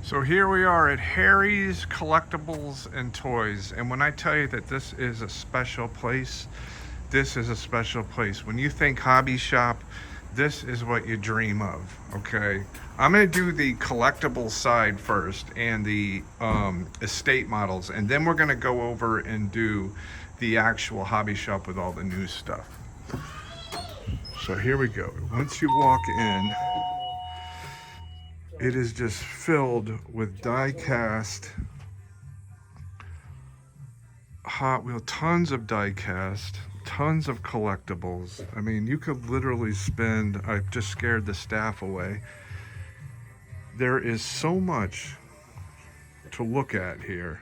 So here we are at Harry's Collectibles and Toys. And when I tell you that this is a special place, this is a special place. When you think hobby shop, this is what you dream of, okay? I'm gonna do the collectible side first and the estate models, and then we're gonna go over and do the actual hobby shop with all the new stuff. So here we go. Once you walk in, it is just filled with die-cast Hot Wheel, tons of die-cast, tons of collectibles. I mean, you could literally spend, I've just scared the staff away. There is so much to look at here.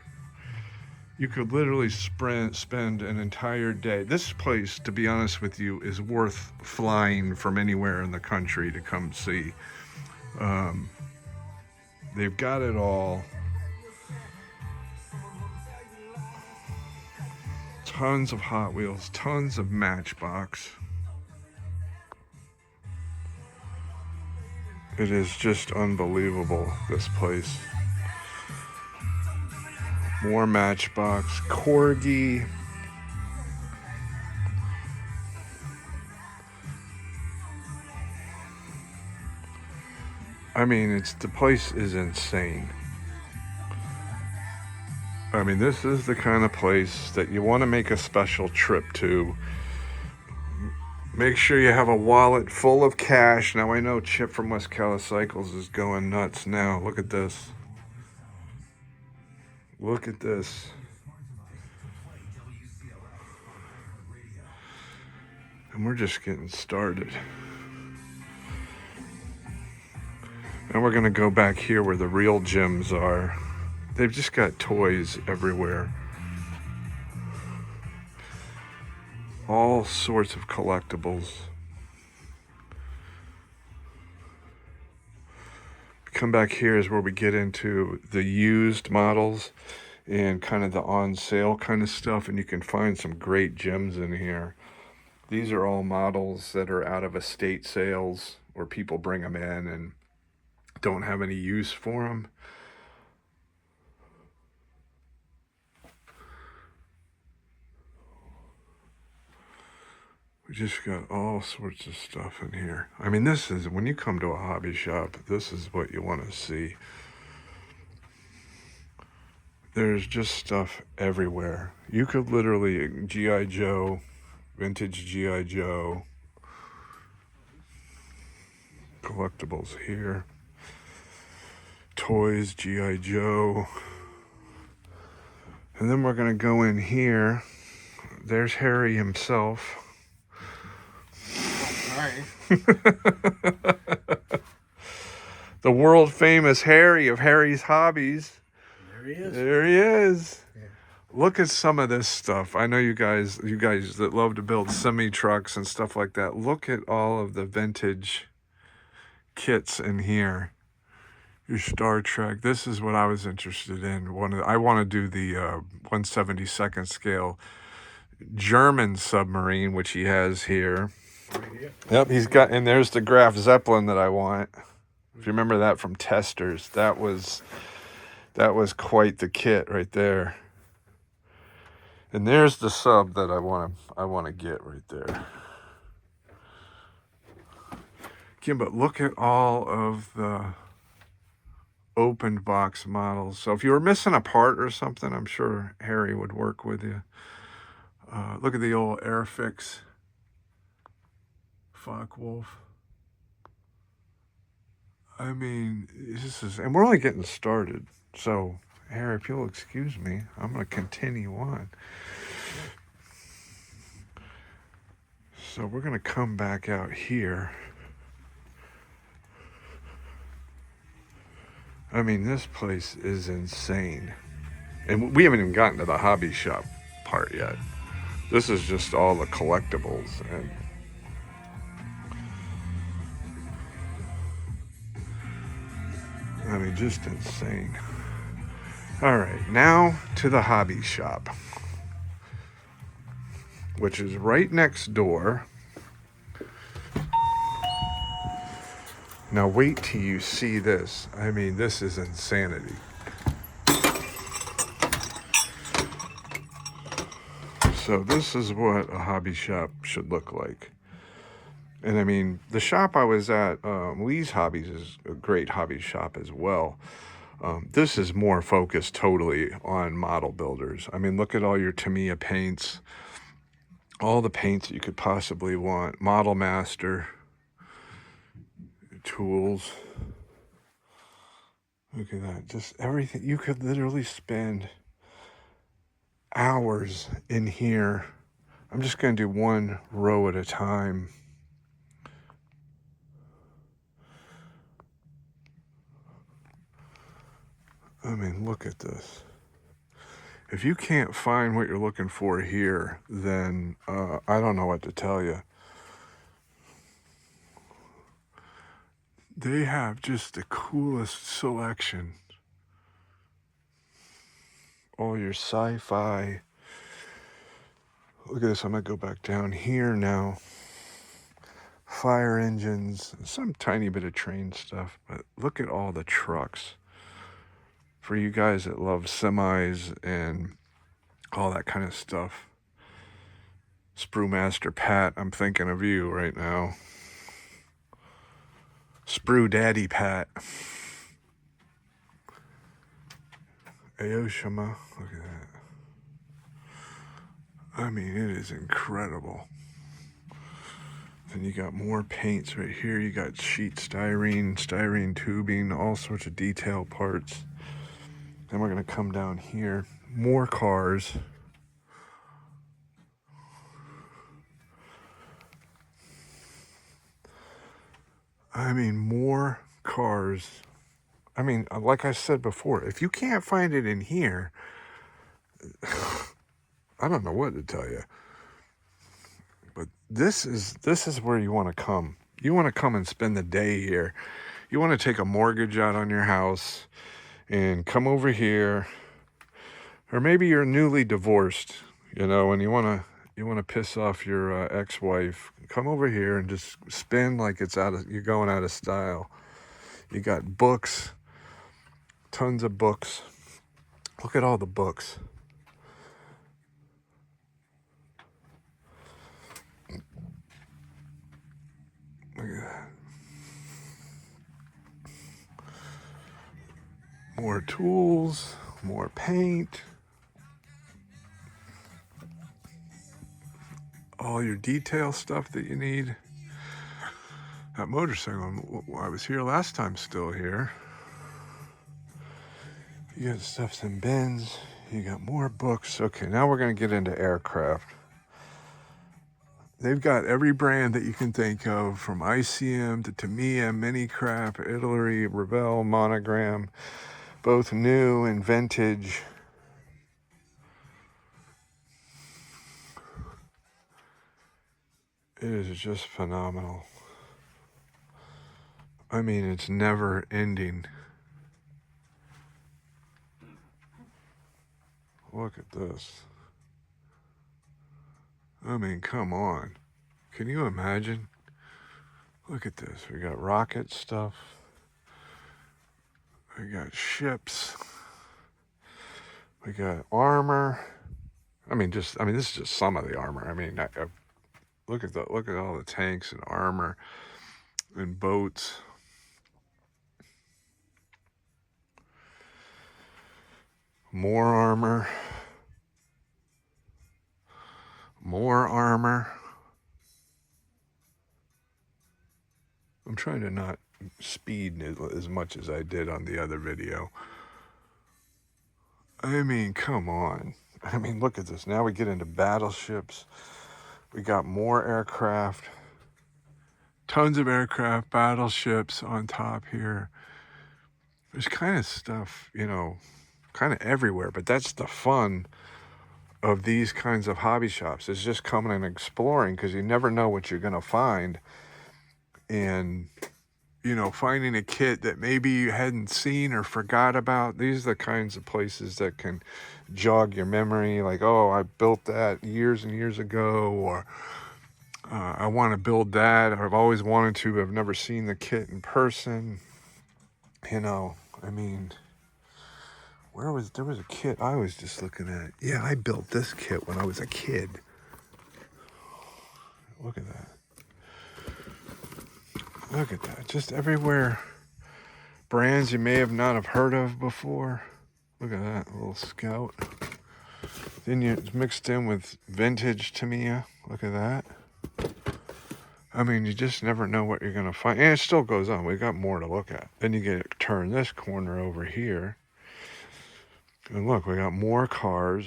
You could literally spend an entire day. This place, to be honest with you, is worth flying from anywhere in the country to come see. They've got it all. Tons of Hot Wheels, tons of Matchbox. It is just unbelievable, this place. More Matchbox, Corgi. I mean, the place is insane. I mean, this is the kind of place that you want to make a special trip to. Make sure you have a wallet full of cash. Now, I know Chip from West Cali Cycles is going nuts now. Look at this. Look at this. And we're just getting started. Now we're going to go back here where the real gyms are. They've just got toys everywhere. All sorts of collectibles. Come back here is where we get into the used models and kind of the on sale kind of stuff, and you can find some great gems in here. These are all models that are out of estate sales, or people bring them in and don't have any use for them. We just got all sorts of stuff in here. I mean, this is, when you come to a hobby shop, this is what you want to see. There's just stuff everywhere. You could literally, G.I. Joe, vintage G.I. Joe, collectibles here. Toys, G.I. Joe. And then we're going to go in here. There's Harry himself. The world famous Harry of Harry's Hobbies. There he is. There he is. Yeah. Look at some of this stuff. I know you guys that love to build semi trucks and stuff like that. Look at all of the vintage kits in here. Your Star Trek. This is what I was interested in. I want to do the 1/72nd scale German submarine, which he has here. Yep, he's got, and there's the Graf Zeppelin that I want. If you remember that from Testers, that was quite the kit right there. And there's the sub that I want to get right there. Again, but look at all of the opened box models. So if you were missing a part or something, I'm sure Harry would work with you. Look at the old Airfix Focke-Wulf. I mean, and we're only getting started. So, Harry, if you'll excuse me, I'm going to continue on. So we're going to come back out here. I mean, this place is insane. And we haven't even gotten to the hobby shop part yet. This is just all the collectibles. And I mean, just insane. All right, now to the hobby shop, which is right next door. Now wait till you see this. I mean, this is insanity. So this is what a hobby shop should look like. And I mean, the shop I was at, Lee's Hobbies, is a great hobby shop as well. This is more focused totally on model builders. I mean, look at all your Tamiya paints, all the paints that you could possibly want. Model Master, tools. Look at that, just everything. You could literally spend hours in here. I'm just going to do one row at a time. I mean, look at this. If you can't find what you're looking for here, then I don't know what to tell you. They have just the coolest selection. All your sci-fi. Look at this, I'm gonna go back down here now. Fire engines, some tiny bit of train stuff, but look at all the trucks. For you guys that love semis and all that kind of stuff. Sprue Master Pat, I'm thinking of you right now. Sprue Daddy Pat. Aoshima, look at that. I mean, it is incredible. Then you got more paints right here. You got sheet styrene tubing, all sorts of detail parts. Then we're gonna come down here. More cars. I mean, more cars. I mean, like I said before, if you can't find it in here, I don't know what to tell you. But this is where you want to come. You want to come and spend the day here. You want to take a mortgage out on your house and come over here. Or maybe you're newly divorced, you know, and you want to piss off your ex-wife. Come over here and just spend like you're going out of style. You got books, tons of books. Look at all the books. Look at that. More tools, more paint. All your detail stuff that you need. That motorcycle, I was here last time, still here. You got stuffs and bins. You got more books. Okay, now we're going to get into aircraft. They've got every brand that you can think of, from ICM to Tamiya, Minicrap, Italy, Revell, Monogram, both new and vintage. It is just phenomenal. I mean, it's never ending. Look at this. I mean, come on. Can you imagine? Look at this. We got rocket stuff. We got ships. We got armor. I mean, this is just some of the armor. I mean, look at all the tanks and armor and boats. More armor. More armor. I'm trying to not speed as much as I did on the other video. I mean, come on. I mean, look at this. Now we get into battleships. We got more aircraft. Tons of aircraft, battleships on top here. There's kind of stuff, you know, kind of everywhere. But that's the fun of these kinds of hobby shops, is just coming and exploring, because you never know what you're going to find. And, you know, finding a kit that maybe you hadn't seen or forgot about. These are the kinds of places that can jog your memory. Like, oh, I built that years and years ago. Or I want to build that. I've always wanted to. I've never seen the kit in person. You know, I mean, there was a kit I was just looking at. Yeah, I built this kit when I was a kid. Look at that. Look at that. Just everywhere. Brands you may have not have heard of before. Look at that little Scout. Then it's mixed in with vintage Tamiya. Look at that. I mean, you just never know what you're going to find. And it still goes on. We got more to look at. Then you get to turn this corner over here. And look, we got more cars.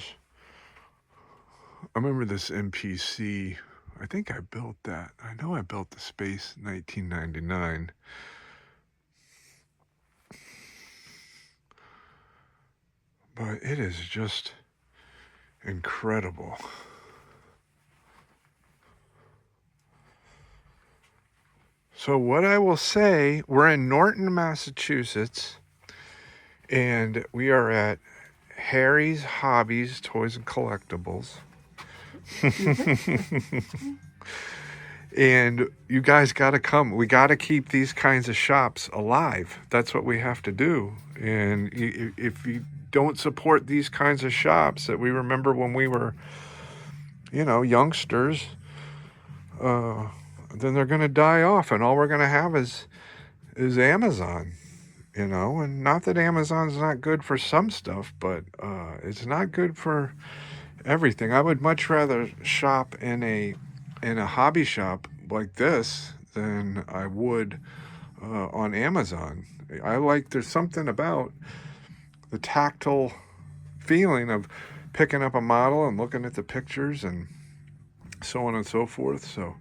I remember this MPC. I think I built that. I know I built the Space 1999. But it is just incredible. So what I will say, we're in Norton, Massachusetts, and we are at Harry's Hobbies, Toys and Collectibles. And you guys got to come. We got to keep these kinds of shops alive. That's what we have to do. And if you don't support these kinds of shops that we remember when we were, you know, youngsters, then they're going to die off, and all we're going to have is Amazon, you know. And not that Amazon's not good for some stuff, but it's not good for everything. I would much rather shop in a hobby shop like this than I would on Amazon. There's something about the tactile feeling of picking up a model and looking at the pictures and so on and so forth. So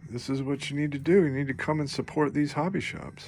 this is what you need to do. You need to come and support these hobby shops.